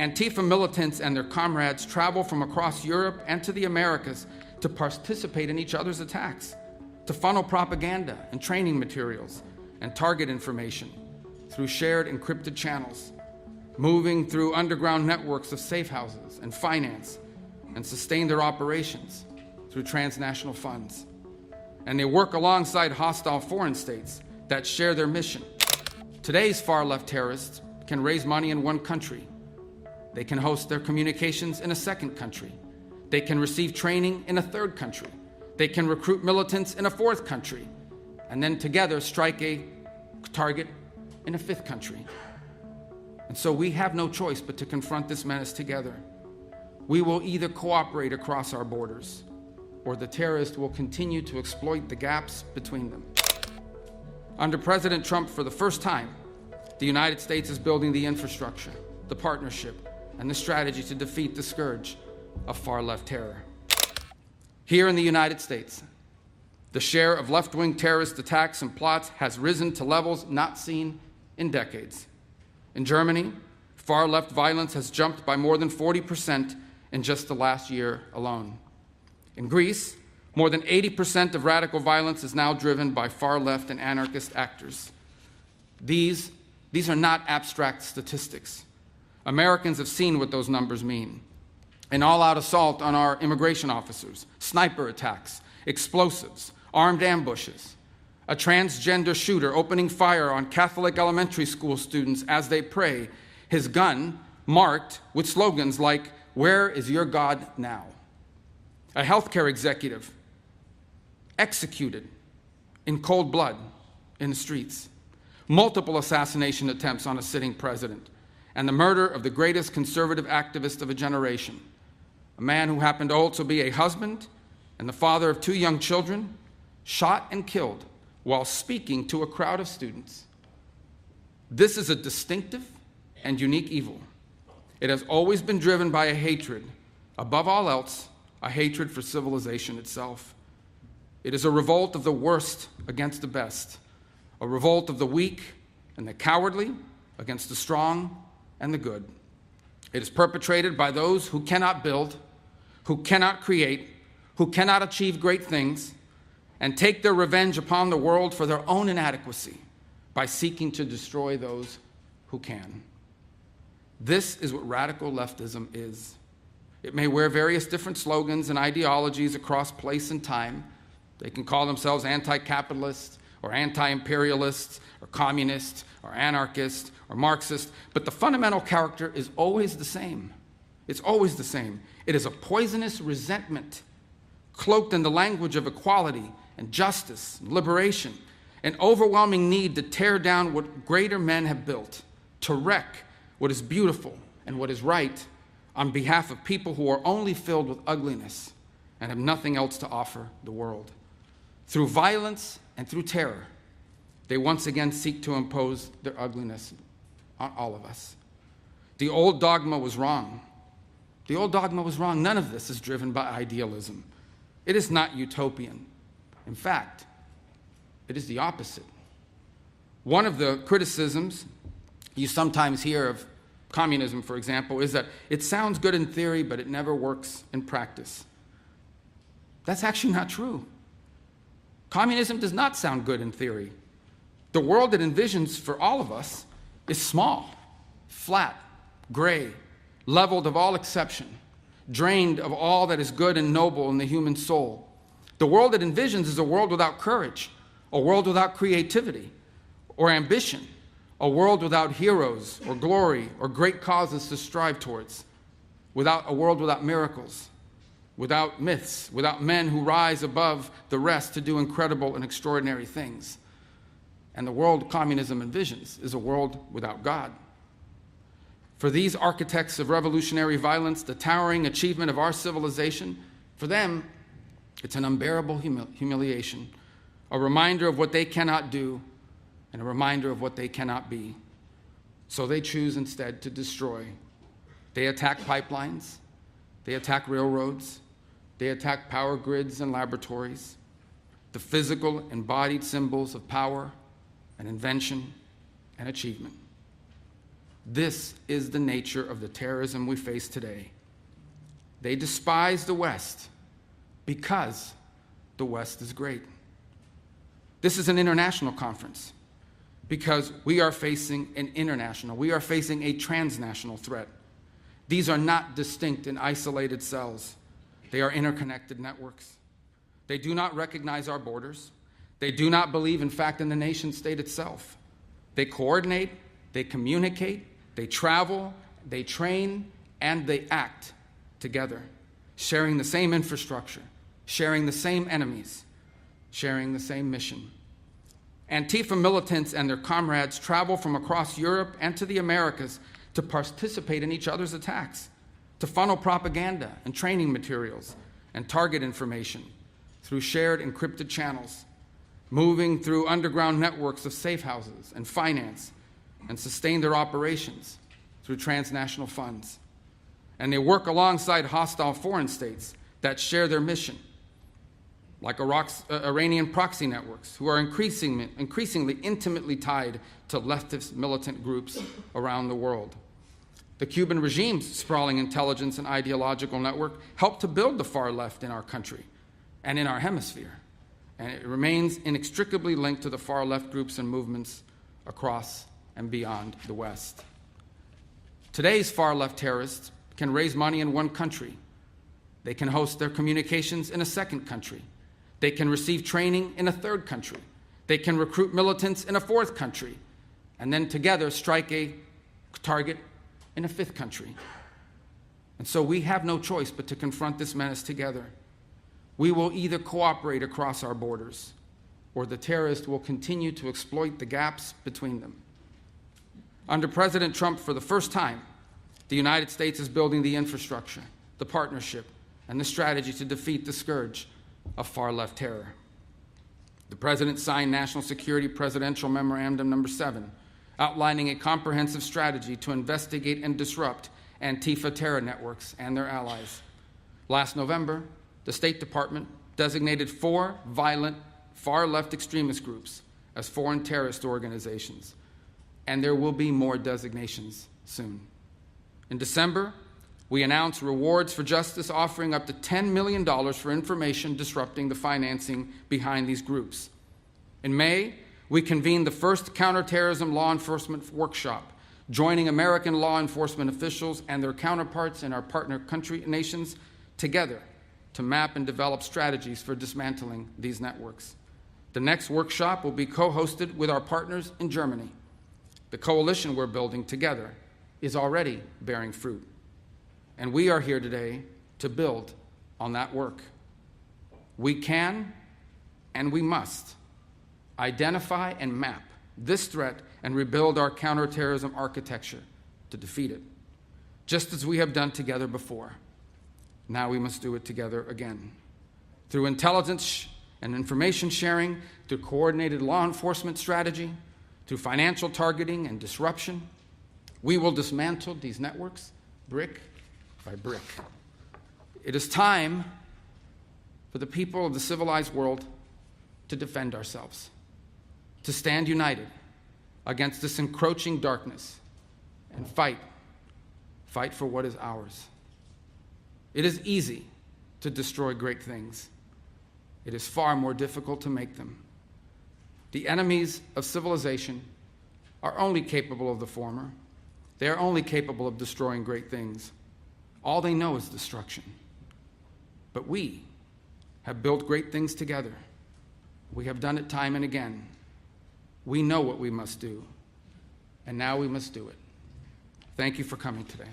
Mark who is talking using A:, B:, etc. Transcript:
A: Antifa militants and their comrades travel from across Europe and to the Americas to participate in each other's attacks, to funnel propaganda and training materials and target information through shared encrypted channels, moving through underground networks of safe houses and finance, and sustain their operations through transnational funds. And they work alongside hostile foreign states that share their mission. Today's far-left terrorists can raise money in one country. They can host their communications in a second country. They can receive training in a third country. They can recruit militants in a fourth country, and then together strike a target in a fifth country. And so we have no choice but to confront this menace together. We will either cooperate across our borders, or the terrorists will continue to exploit the gaps between them. Under President Trump, for the first time, the United States is building the infrastructure, the partnership, and the strategy to defeat the scourge of far-left terror. Here in the United States, the share of left-wing terrorist attacks and plots has risen to levels not seen in decades. In Germany, far-left violence has jumped by more than 40% in just the last year alone. In Greece, more than 80% of radical violence is now driven by far-left and anarchist actors. These are not abstract statistics. Americans have seen what those numbers mean. An all-out assault on our immigration officers, sniper attacks, explosives, armed ambushes, a transgender shooter opening fire on Catholic elementary school students as they pray, his gun marked with slogans like, "Where is your God now?" A healthcare executive executed in cold blood in the streets. Multiple assassination attempts on a sitting president, and the murder of the greatest conservative activist of a generation, a man who happened to also be a husband and the father of 2 young children, shot and killed while speaking to a crowd of students. This is a distinctive and unique evil. It has always been driven by a hatred, above all else, a hatred for civilization itself. It is a revolt of the worst against the best, a revolt of the weak and the cowardly against the strong and the good. It is perpetrated by those who cannot build, who cannot create, who cannot achieve great things, and take their revenge upon the world for their own inadequacy by seeking to destroy those who can. This is what radical leftism is. It may wear various different slogans and ideologies across place and time. They can call themselves anti-capitalist or anti-imperialist or communist or anarchist or Marxist, but the fundamental character is always the same. It's always the same. It is a poisonous resentment cloaked in the language of equality and justice and liberation, an overwhelming need to tear down what greater men have built, to wreck what is beautiful and what is right on behalf of people who are only filled with ugliness and have nothing else to offer the world. Through violence and through terror, they once again seek to impose their ugliness on all of us. The old dogma was wrong. The old dogma was wrong. None of this is driven by idealism. It is not utopian. In fact, it is the opposite. One of the criticisms you sometimes hear of communism, for example, is that it sounds good in theory, but it never works in practice. That's actually not true. Communism does not sound good in theory. The world it envisions for all of us is small, flat, gray, leveled of all exception, drained of all that is good and noble in the human soul. The world it envisions is a world without courage, a world without creativity or ambition, a world without heroes or glory or great causes to strive towards, a world without miracles, without myths, without men who rise above the rest to do incredible and extraordinary things. And the world communism envisions is a world without God. For these architects of revolutionary violence, the towering achievement of our civilization, for them, it's an unbearable humiliation, a reminder of what they cannot do, and a reminder of what they cannot be. So they choose instead to destroy. They attack pipelines, they attack railroads, they attack power grids and laboratories, the physical embodied symbols of power and invention and achievement. This is the nature of the terrorism we face today. They despise the West because the West is great. This is an international conference because we are facing a transnational threat. These are not distinct and isolated cells. They are interconnected networks. They do not recognize our borders. They do not believe, in fact, in the nation state itself. They coordinate, they communicate, they travel, they train, and they act together, sharing the same infrastructure, sharing the same enemies, sharing the same mission. Antifa militants and their comrades travel from across Europe and to the Americas to participate in each other's attacks, to funnel propaganda and training materials and target information through shared encrypted channels, moving through underground networks of safe houses and finance, and sustain their operations through transnational funds. And they work alongside hostile foreign states that share their mission, like Iranian proxy networks, who are increasingly intimately tied to leftist militant groups around the world. The Cuban regime's sprawling intelligence and ideological network helped to build the far left in our country and in our hemisphere, and it remains inextricably linked to the far left groups and movements across and beyond the West. Today's far left terrorists can raise money in one country. They can host their communications in a second country. They can receive training in a third country. They can recruit militants in a fourth country, and then together strike a target in a fifth country. And so we have no choice but to confront this menace together. We will either cooperate across our borders, or the terrorists will continue to exploit the gaps between them. Under President Trump, for the first time, the United States is building the infrastructure, the partnership, and the strategy to defeat the scourge of far-left terror. The President signed National Security Presidential Memorandum No. 7, outlining a comprehensive strategy to investigate and disrupt Antifa terror networks and their allies. Last November, the State Department designated 4 violent far-left extremist groups as foreign terrorist organizations, and there will be more designations soon. In December, we announced rewards for justice, offering up to $10 million for information disrupting the financing behind these groups. In May, we convened the first counterterrorism law enforcement workshop, joining American law enforcement officials and their counterparts in our partner country nations together to map and develop strategies for dismantling these networks. The next workshop will be co-hosted with our partners in Germany. The coalition we're building together is already bearing fruit. And we are here today to build on that work. We can and we must identify and map this threat and rebuild our counterterrorism architecture to defeat it, just as we have done together before. Now we must do it together again. Through intelligence and information sharing, through coordinated law enforcement strategy, through financial targeting and disruption, we will dismantle these networks brick by brick. It is time for the people of the civilized world to defend ourselves, to stand united against this encroaching darkness and fight for what is ours. It is easy to destroy great things. It is far more difficult to make them. The enemies of civilization are only capable of the former. They are only capable of destroying great things. All they know is destruction. But we have built great things together. We have done it time and again. We know what we must do, and now we must do it. Thank you for coming today.